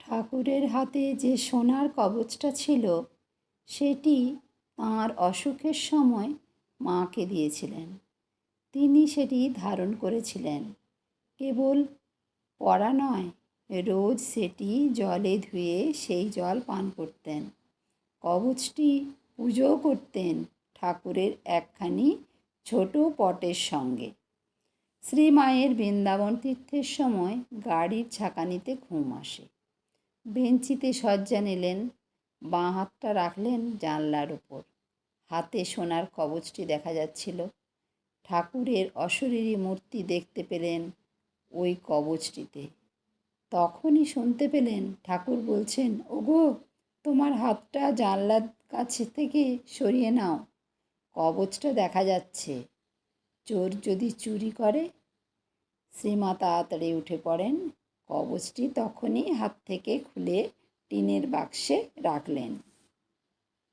ঠাকুরের হাতে যে সোনার কবচটা ছিল সেটি তাঁর অসুখের সময় মাকে দিয়েছিলেন। তিনি সেটি ধারণ করেছিলেন। কেবল পড়া নয়, রোজ সেটি জলে ধুয়ে সেই জল পান করতেন। কবচটি পুজোও করতেন ঠাকুরের একখানি ছোট পটের সঙ্গে। শ্রীমায়ের বৃন্দাবন তীর্থের সময় গাড়ির ছাকানিতে ঘুম আসে। বেঞ্চিতে শয্যা নিলেন, বাঁ হাতটা রাখলেন জানলার উপর। হাতে সোনার কবচটি দেখা যাচ্ছিল। ঠাকুরের অশরীরী মূর্তি দেখতে পেলেন ওই কবচটিতে। তখনই শুনতে পেলেন ঠাকুর বলছেন, ওগো, তোমার হাতটা জানলার কাছে থেকে সরিয়ে নাও, কবচটা দেখা যাচ্ছে, চোর যদি চুরি করে। শ্রীমা তাড়াতাড়ি উঠে পড়েন। কবচটি তখনই হাত থেকে খুলে টিনের বাক্সে রাখলেন।